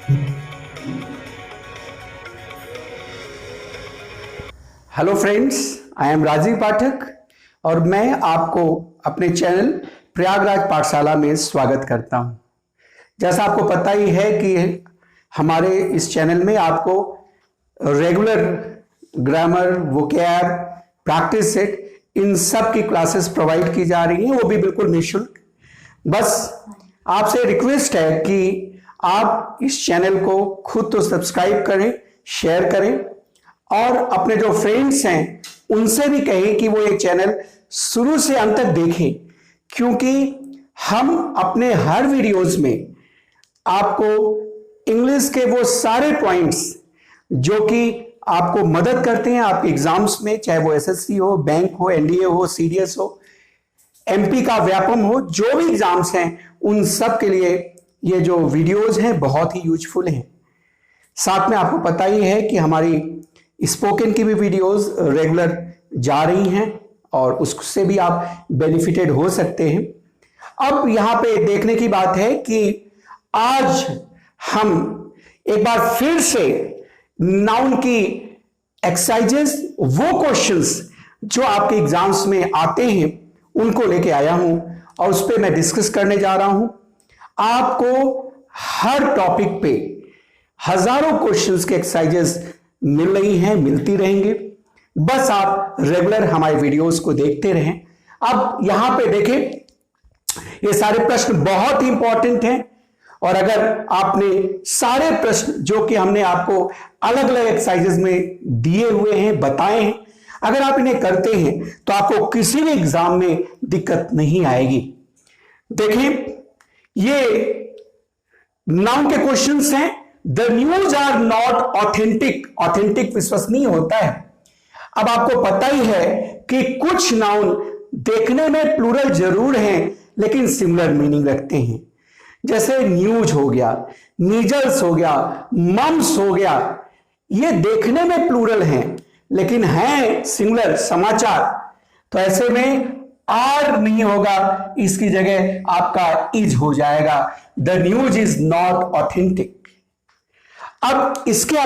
Hello friends, I am Rajiv Pathak और मैं आपको अपने चैनल प्रयागराज पाठशाला में स्वागत करता हूं। जैसा आपको पता ही है कि हमारे इस चैनल में आपको regular grammar, vocab, practice set, इन सब की क्लासेस प्रोवाइड की जा रही हैं, वो भी बिल्कुल निःशुल्क। बस आपसे रिक्वेस्ट है कि आप इस चैनल को खुद तो सब्सक्राइब करें, शेयर करें और अपने जो फ्रेंड्स हैं उनसे भी कहें कि वो ये चैनल शुरू से अंत तक देखें, क्योंकि हम अपने हर वीडियोस में आपको इंग्लिश के वो सारे पॉइंट्स जो कि आपको मदद करते हैं आपके एग्जाम्स में, चाहे वो एसएससी हो, बैंक हो, एनडीए हो, सीडीएस हो, एमपी का व्यापम हो, जो भी एग्जाम्स हैं उन सब के लिए ये जो वीडियोस हैं बहुत ही यूजफुल हैं। साथ में आपको पता ही है कि हमारी स्पोकन की भी वीडियोस रेगुलर जा रही हैं और उससे भी आप बेनिफिटेड हो सकते हैं। अब यहां पे देखने की बात है कि आज हम एक बार फिर से नाउन की एक्सरसाइजेस, वो क्वेश्चंस जो आपके एग्जाम्स में आते हैं उनको लेके आया हूं और उस पर मैं डिस्कस करने जा रहा हूं। आपको हर टॉपिक पे हजारों क्वेश्चंस के एक्सरसाइजेस मिल रही हैं, मिलती रहेंगे। बस आप रेगुलर हमारे वीडियोस को देखते रहें। अब यहां पे देखें, ये सारे प्रश्न बहुत ही इंपॉर्टेंट हैं और अगर आपने सारे प्रश्न जो कि हमने आपको अलग अलग एक्सरसाइजेस में दिए हुए हैं, बताए हैं, अगर आप इन्हें करते हैं तो आपको किसी भी एग्जाम में दिक्कत नहीं आएगी। देखिए, ये नाउन के क्वेश्चंस हैं। The news are not authentic. Authentic विश्वसनीय होता है। अब आपको पता ही है कि कुछ नाउन देखने में प्लूरल जरूर हैं लेकिन सिमिलर मीनिंग रखते हैं। जैसे न्यूज हो गया, नीजल्स हो गया, मम्स हो गया, ये देखने में प्लूरल हैं लेकिन हैं सिमिलर, समाचार। तो ऐसे में आर नहीं होगा, इसकी जगह आपका इज हो जाएगा। The news is not authentic. अब इसके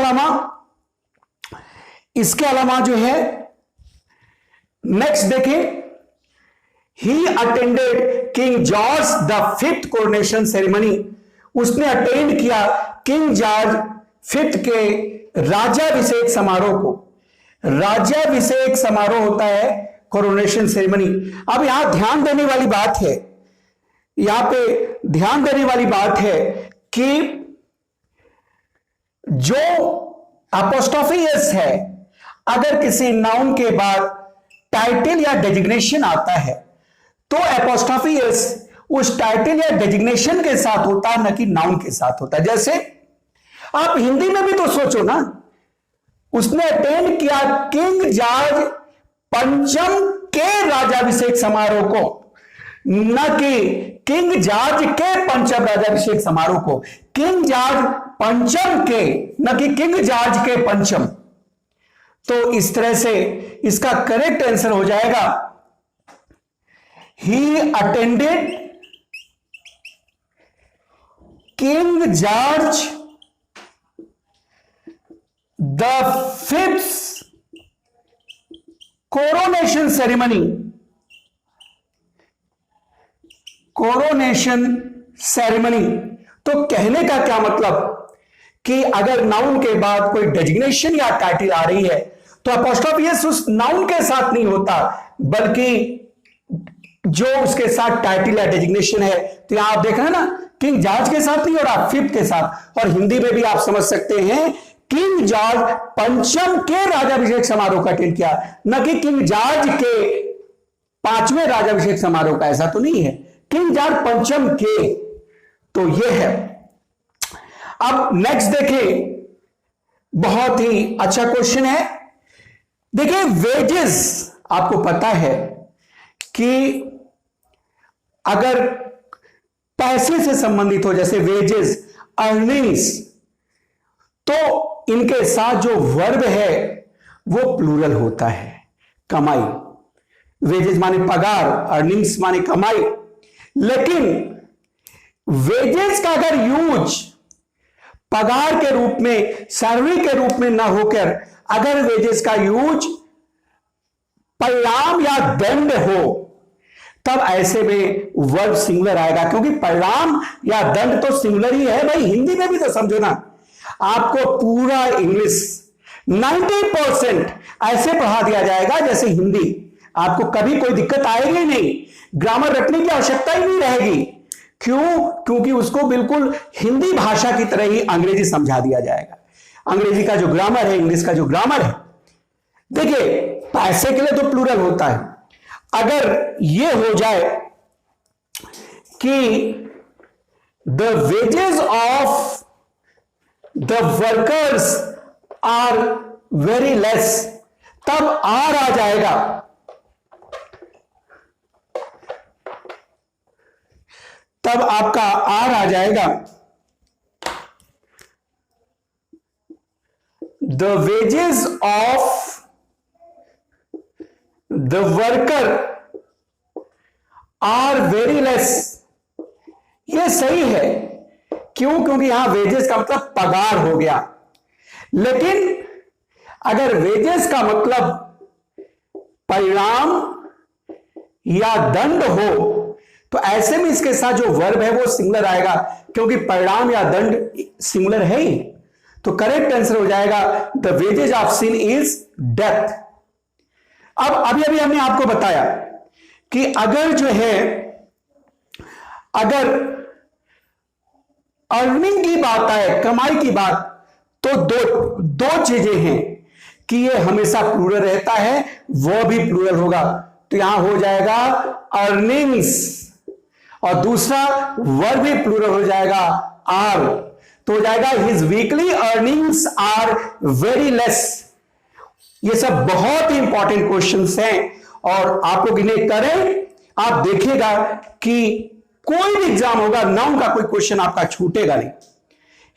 अलावा जो है नेक्स्ट देखें, he attended king George the fifth coronation ceremony. उसने अटेंड किया किंग जॉर्ज फिफ्थ के राजाभिषेक समारोह को। राजाभिषेक समारोह होता है कोरोनेशन सेरेमनी। अब यहां ध्यान देने वाली बात है, यहां पे ध्यान देने वाली बात है कि जो अपोस्ट्रोफी एस है, अगर किसी नाउन के बाद टाइटल या डेजिग्नेशन आता है तो अपोस्ट्रोफी एस उस टाइटल या डेजिग्नेशन के साथ होता है, न कि नाउन के साथ होता है। जैसे आप हिंदी में भी तो सोचो ना, उसने अटेंड किया किंग जॉर्ज पंचम के राजाभिषेक समारोह को, न कि किंग जॉर्ज के पंचम राजाभिषेक समारोह को। किंग जॉर्ज पंचम के, न कि किंग जॉर्ज के पंचम। तो इस तरह से इसका करेक्ट आंसर हो जाएगा, he attended king George the fifth coronation ceremony. Coronation ceremony. तो कहने का क्या मतलब कि अगर नाउन के बाद कोई डेजिग्नेशन या टाइटल आ रही है तो अपोस्ट्रोफी एस उस नाउन के साथ नहीं होता, बल्कि जो उसके साथ टाइटल या डेजिग्नेशन है। तो यहां आप देख रहे हैं ना, किंग जॉर्ज के साथ नहीं हो रहा, फिफ्थ के साथ। और हिंदी में भी आप समझ सकते हैं, किंग जॉर्ज पंचम के राजाभिषेक समारोह का अटेंड किया, न कि किंग जॉर्ज के पांचवें राजाभिषेक समारोह का। ऐसा तो नहीं है, किंग जॉर्ज पंचम के। तो यह है। अब नेक्स्ट देखें, बहुत ही अच्छा क्वेश्चन है। देखिए, वेजेस, आपको पता है कि अगर पैसे से संबंधित हो, जैसे वेजेस, अर्निंग्स, तो इनके साथ जो वर्ब है वो प्लूरल होता है, कमाई। वेजेस माने पगार, अर्निंग्स माने कमाई। लेकिन वेजेस का अगर यूज पगार के रूप में, सैलरी के रूप में ना होकर अगर वेजेस का यूज परिणाम या दंड हो, तब ऐसे में वर्ब सिंगुलर आएगा, क्योंकि परिणाम या दंड तो सिंगुलर ही है भाई। हिंदी में भी तो समझो ना, आपको पूरा इंग्लिश 90% ऐसे पढ़ा दिया जाएगा जैसे हिंदी। आपको कभी कोई दिक्कत आएगी नहीं, ग्रामर रटने की आवश्यकता ही नहीं रहेगी। क्यों? क्योंकि उसको बिल्कुल हिंदी भाषा की तरह ही अंग्रेजी समझा दिया जाएगा। अंग्रेजी का जो ग्रामर है, इंग्लिश का जो ग्रामर है, देखिए पैसे के लिए तो प्लूरल होता है। अगर यह हो जाए कि the wages of the workers are very less, तब आर आ जाएगा। तब आपका आर आ जाएगा। The wages of the worker are very less. यह सही है। क्यों? क्योंकि यहां वेजेस का मतलब पगार हो गया। लेकिन अगर वेजेस का मतलब परिणाम या दंड हो, तो ऐसे में इसके साथ जो वर्ब है वो सिंगुलर आएगा, क्योंकि परिणाम या दंड सिंगुलर है ही। तो करेक्ट आंसर हो जाएगा the wages of sin is death. अब अभी हमने आपको बताया कि अगर जो है, अगर अर्निंग की बात आए, कमाई की बात, तो दो चीजें हैं कि ये हमेशा प्लूरल रहता है, वो भी प्लूरल होगा। तो यहां हो जाएगा अर्निंग्स, और दूसरा वर्ब भी प्लूरल हो जाएगा, आर। तो हो जाएगा his weekly earnings are very less. ये सब बहुत ही इंपॉर्टेंट क्वेश्चंस हैं, और आप लोग इन्हें करें, आप देखिएगा कि कोई भी एग्जाम होगा, नाउन का कोई क्वेश्चन आपका छूटेगा नहीं।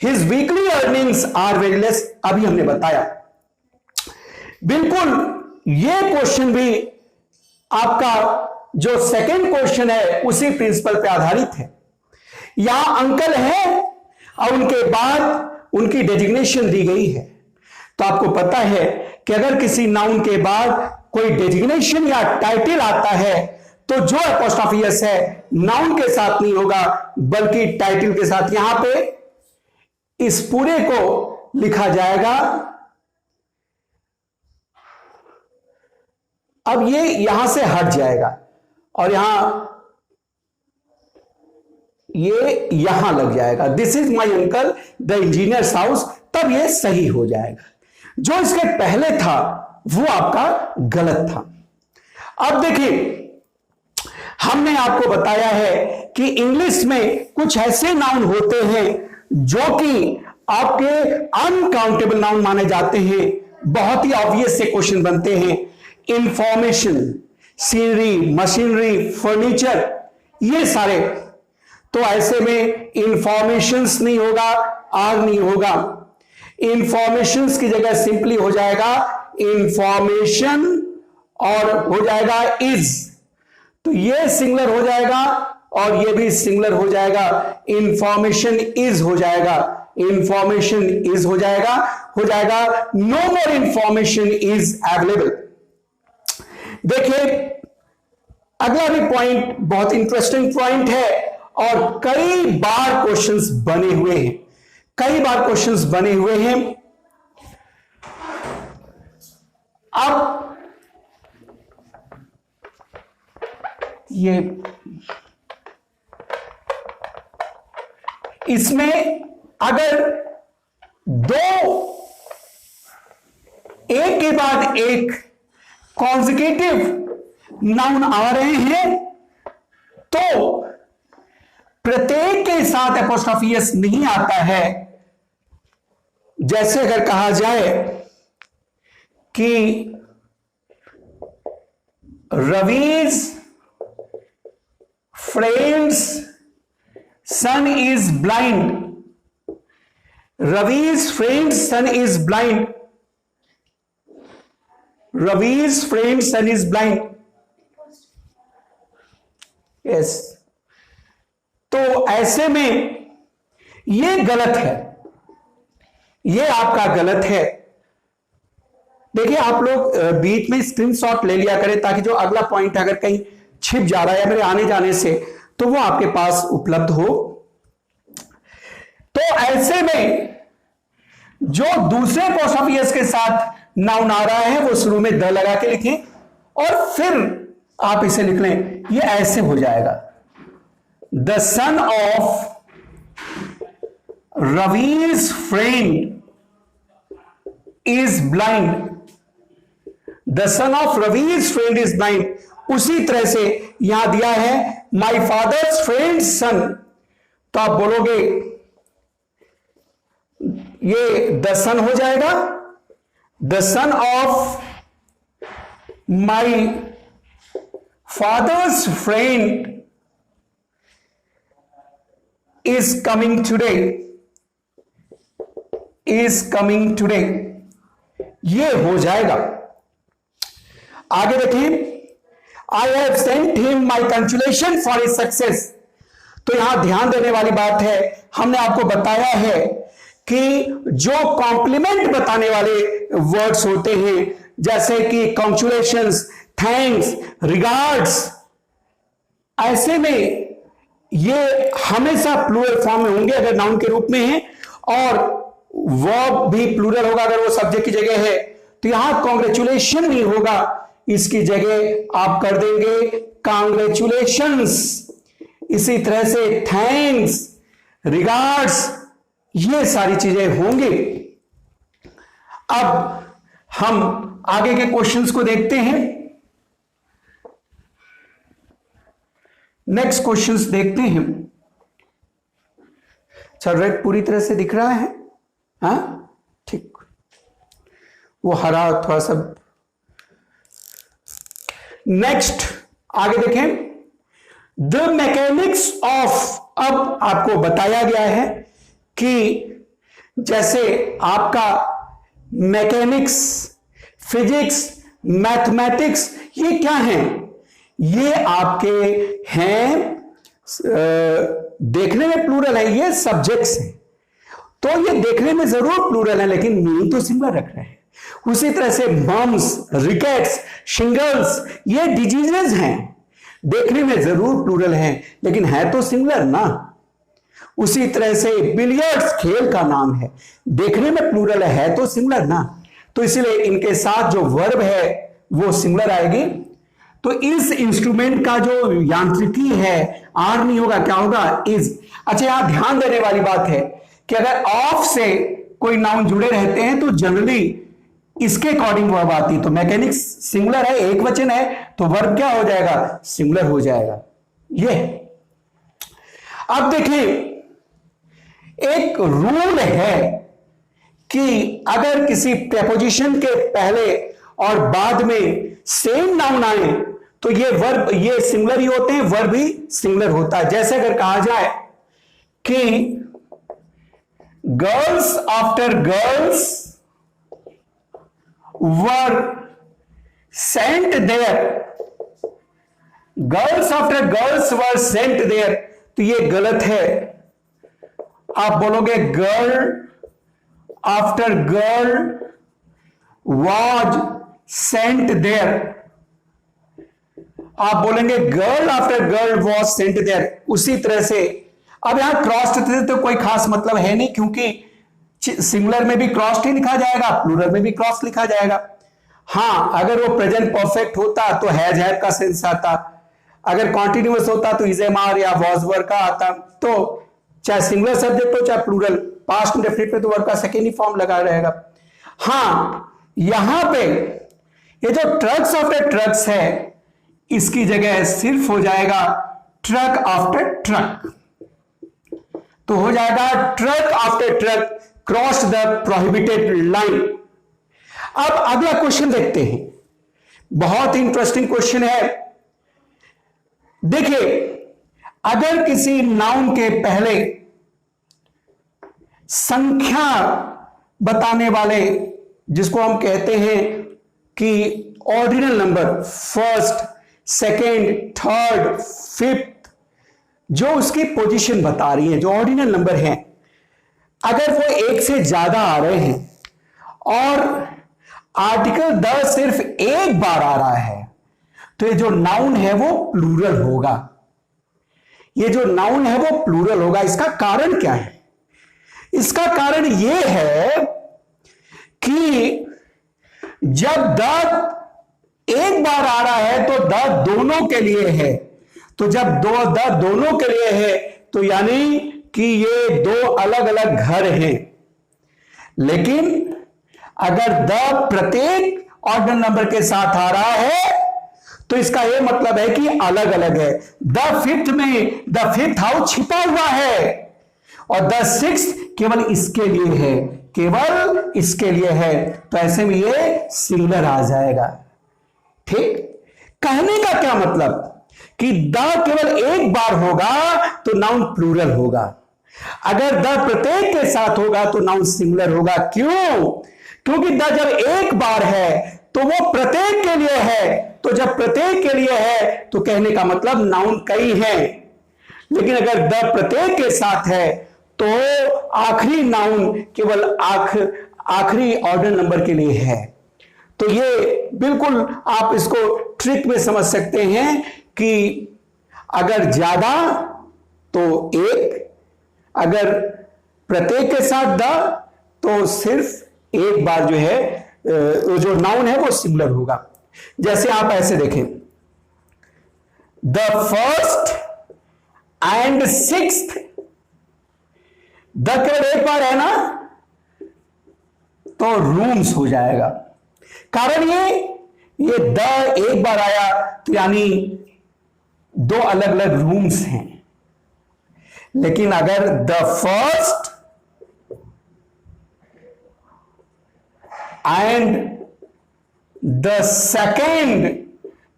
His weekly earnings are very less अभी हमने बताया। बिल्कुल ये क्वेश्चन भी आपका जो सेकंड क्वेश्चन है उसी प्रिंसिपल पे आधारित है। यहां अंकल है और उनके बाद उनकी डेजिग्नेशन दी गई है। तो आपको पता है कि अगर किसी नाउन के बाद कोई डेजिग्नेशन या टाइटल आता है, तो जो अपॉस्ट्रोफी एस है नाउन के साथ नहीं होगा, बल्कि टाइटल के साथ। यहां पे इस पूरे को लिखा जाएगा। अब ये यहां से हट जाएगा और ये यहां लग जाएगा, this is my uncle the engineers house, तब ये सही हो जाएगा। जो इसके पहले था वो आपका गलत था। अब देखिए, हमने आपको बताया है कि इंग्लिश में कुछ ऐसे नाउन होते हैं जो कि आपके अनकाउंटेबल नाउन माने जाते हैं। बहुत ही ऑब्वियस से क्वेश्चन बनते हैं। इंफॉर्मेशन, सीनरी, मशीनरी, फर्नीचर, ये सारे। तो ऐसे में इंफॉर्मेशंस नहीं होगा, आर नहीं होगा। इंफॉर्मेशंस की जगह सिंपली हो जाएगा इंफॉर्मेशन और हो जाएगा इज। तो ये सिंगुलर हो जाएगा और ये भी सिंगुलर हो जाएगा। इंफॉर्मेशन इज हो जाएगा, इंफॉर्मेशन इज हो जाएगा no more information is available. देखिए, अगला भी पॉइंट बहुत इंटरेस्टिंग पॉइंट है और कई बार क्वेश्चंस बने हुए हैं, कई बार क्वेश्चंस बने हुए हैं। अब ये इसमें अगर दो एक के बाद एक कॉन्जिक्यूटिव नाउन आ रहे हैं, तो प्रत्येक के साथ एपोस्ट्रोफी एस नहीं आता है। जैसे अगर कहा जाए कि Ravi's friends son is blind, Ravi's friends son is blind, Ravi's friend son is blind. Yes, तो ऐसे में यह गलत है। ये आपका गलत है। देखिए आप लोग बीच में स्क्रीनशॉट ले लिया करें ताकि जो अगला पॉइंट अगर कहीं छिप जा रहा है या मेरे आने जाने से तो वो आपके पास उपलब्ध हो। तो ऐसे में जो दूसरे पोस्टऑफिस के साथ नाउन आ रहा है वो शुरू में द लगा के लिखें और फिर आप इसे लिख लें। ये ऐसे हो जाएगा, the son of Ravi's friend is blind. The son of Ravi's friend is blind. उसी तरह से यहां दिया है माई फादर्स फ्रेंड सन, तो आप बोलोगे ये द सन हो जाएगा, the son of my father's friend is coming today, ये हो जाएगा। आगे देखें, I have sent him my congratulations for his success। तो यहां ध्यान देने वाली बात है, हमने आपको बताया है कि जो कॉम्प्लीमेंट बताने वाले वर्ड्स होते हैं जैसे कि कॉन्ग्रेचुलेशंस, थैंक्स, रिगार्ड्स, ऐसे में ये हमेशा प्लूरल फॉर्म में होंगे अगर नाउन के रूप में है, और वर्ब भी प्लूरल होगा अगर वो सब्जेक्ट की जगह है। तो यहां कॉन्ग्रेचुलेशन नहीं होगा, इसकी जगह आप कर देंगे कांग्रेचुलेशंस। इसी तरह से थैंक्स, रिगार्ड्स, ये सारी चीजें होंगी। अब हम आगे के क्वेश्चंस को देखते हैं। नेक्स्ट क्वेश्चंस देखते हैं। अच्छा, रेड पूरी तरह से दिख रहा है? हाँ ठीक, वो हरा थोड़ा सा। नेक्स्ट आगे देखें, द मैकेनिक्स ऑफ। अब आपको बताया गया है कि जैसे आपका मैकेनिक्स, फिजिक्स, मैथमेटिक्स, ये क्या है? ये आपके हैं, देखने में प्लूरल है, ये सब्जेक्ट्स हैं, तो ये देखने में जरूर प्लूरल है लेकिन मीनिंग तो सिंगुलर रख रहे हैं। उसी तरह से मम्स, रिकेट्स, शिंगल्स, ये डिजीजेज हैं, देखने में जरूर प्लूरल है लेकिन है तो सिंगुलर ना। उसी तरह से बिलियर्ड्स खेल का नाम है, देखने में प्लूरल है तो सिंगुलर ना, तो इसलिए इनके साथ जो वर्ब है वो सिंगुलर आएगी। तो इस इंस्ट्रूमेंट का जो यांत्रिकी है आर नहीं होगा, क्या होगा? इज। अच्छा, यहां ध्यान देने वाली बात है कि अगर ऑफ से कोई नाउन जुड़े रहते हैं तो जनरली इसके अकॉर्डिंग वर्ब आती। तो मैकेनिक्स सिंगुलर है, एक वचन है, तो वर्ब क्या हो जाएगा? सिंगुलर हो जाएगा। ये अब देखिए, एक रूल है कि अगर किसी प्रेपोजिशन के पहले और बाद में सेम नाउन आए तो ये वर्ब, ये सिंगुलर ही होते हैं, वर्ब भी सिंगुलर होता है। जैसे अगर कहा जाए कि girls after girls were sent there, girls after girls were sent there, तो ये गलत है। आप बोलोगे girl after girl was sent there, आप बोलेंगे girl after girl was sent there. उसी तरह से अब यहां क्रॉस्ड तो कोई खास मतलब है नहीं, क्योंकि सिंगुलर में भी क्रॉस्ड ही लिखा जाएगा, प्लूरल में भी क्रॉस लिखा जाएगा। हां, अगर वो प्रेजेंट परफेक्ट होता तो हैज हैड का सेंस आता, अगर कॉन्टिन्यूअस होता तो इज एम आर या वॉज वर का आता। तो चाहे सिंगुलर सब्जेक्ट हो चाहे प्लूरल, पास्ट इंडेफिनिट पे तो वर्ब का सेकेंड ही फॉर्म लगा रहेगा। हां, यहां पे ये जो ट्रक्स आफ्टर ट्रक्स है इसकी जगह सिर्फ हो जाएगा ट्रक आफ्टर ट्रक, तो हो जाएगा truck after truck cross the prohibited line. अब अगला क्वेश्चन देखते हैं, बहुत इंटरेस्टिंग क्वेश्चन है। देखिए, अगर किसी नाउन के पहले संख्या बताने वाले, जिसको हम कहते हैं कि ordinal number, first, second, third, fifth, जो उसकी पोजीशन बता रही है, जो ऑर्डिनल नंबर है, अगर वो एक से ज्यादा आ रहे हैं और आर्टिकल द सिर्फ एक बार आ रहा है, तो ये जो नाउन है वो प्लूरल होगा। ये जो नाउन है वो प्लूरल होगा। इसका कारण क्या है? इसका कारण यह है कि जब द एक बार आ रहा है तो द दोनों के लिए है। तो जब द दोनों के लिए है तो यानी कि ये दो अलग अलग घर हैं। लेकिन अगर द प्रत्येक ऑर्डर नंबर के साथ आ रहा है तो इसका यह मतलब है कि अलग अलग है। द फिफ्थ में द फिफ्थ हाउस छिपा हुआ है और द सिक्स्थ केवल इसके लिए है, केवल इसके लिए है। तो ऐसे में ये सिंगुलर आ जाएगा। ठीक, कहने का क्या मतलब कि द केवल एक बार होगा तो नाउन प्लूरल होगा। अगर द प्रत्येक के साथ होगा तो नाउन सिंगुलर होगा। क्यों? क्योंकि द जब एक बार है तो वो प्रत्येक के लिए है। तो जब प्रत्येक के लिए है तो कहने का मतलब नाउन कई हैं। लेकिन अगर द प्रत्येक के साथ है तो आखिरी नाउन केवल आखिरी ऑर्डर नंबर के लिए है। तो ये बिल्कुल आप इसको ट्रिक में समझ सकते हैं कि अगर ज्यादा तो एक, अगर प्रत्येक के साथ द तो सिर्फ एक बार जो है जो नाउन है वो सिंगुलर होगा। जैसे आप ऐसे देखें, the first and sixth, the केवल एक बार है ना तो रूम्स हो जाएगा। कारण ये द एक बार आया तो यानी दो अलग अलग रूम्स हैं। लेकिन अगर the first and the second,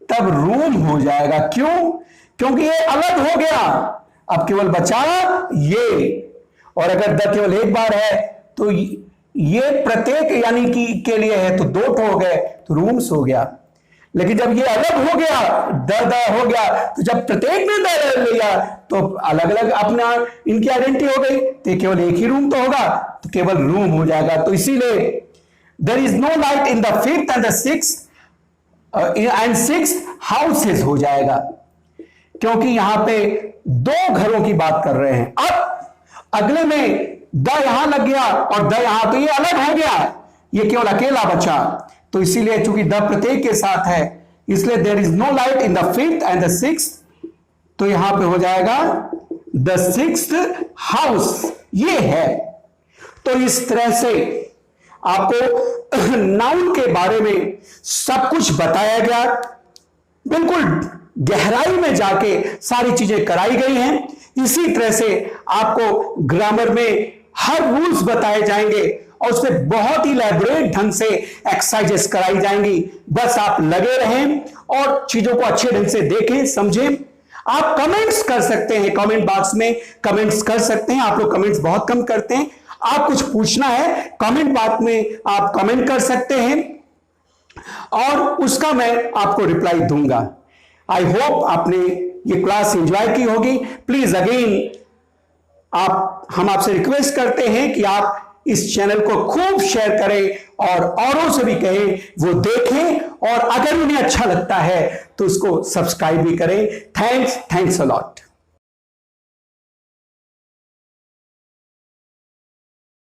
तब रूम हो जाएगा। क्यों? क्योंकि ये अलग हो गया, अब केवल बचा ये। और अगर द केवल एक बार है तो ये प्रत्येक यानी कि के लिए है तो दो हो गए तो रूम्स हो गया। लेकिन जब ये अलग हो गया, द हो गया, तो जब प्रत्येक ने द लिया तो अलग अलग अपना इनकी आइडेंटिटी हो गई, तो केवल एक ही रूम तो होगा तो केवल रूम हो जाएगा। तो इसीलिए there is no light in the fifth and the sixth and sixth houses हो जाएगा, क्योंकि यहां पे दो घरों की बात कर रहे हैं। अब अगले में द यहां लग गया और द यहां, तो ये अलग हो गया, ये केवल अकेला बचा। तो इसीलिए चूंकि द प्रत्येक के साथ है इसलिए there is no light in the fifth and the sixth, तो यहां पे हो जाएगा द सिक्स्थ हाउस, ये है। तो इस तरह से आपको नाउन के बारे में सब कुछ बताया गया, बिल्कुल गहराई में जाके सारी चीजें कराई गई हैं। इसी तरह से आपको ग्रामर में हर रूल्स बताए जाएंगे और उसमें बहुत ही इलैबोरेट ढंग से एक्सरसाइजेस कराई जाएंगी। बस आप लगे रहें और चीजों को अच्छे ढंग से देखें, समझें। आप कमेंट्स कर सकते हैं, कमेंट बॉक्स में कमेंट्स कर सकते हैं। आप लोग कमेंट्स बहुत कम करते हैं। आप कुछ पूछना है कमेंट बॉक्स में आप कमेंट कर सकते हैं और उसका मैं आपको रिप्लाई दूंगा। आई होप आपने ये क्लास एंजॉय की होगी। प्लीज अगेन हम आपसे रिक्वेस्ट करते हैं कि आप इस चैनल को खूब शेयर करें और औरों से भी कहें वो देखें, और अगर उन्हें अच्छा लगता है तो उसको सब्सक्राइब भी करें। Thanks a lot.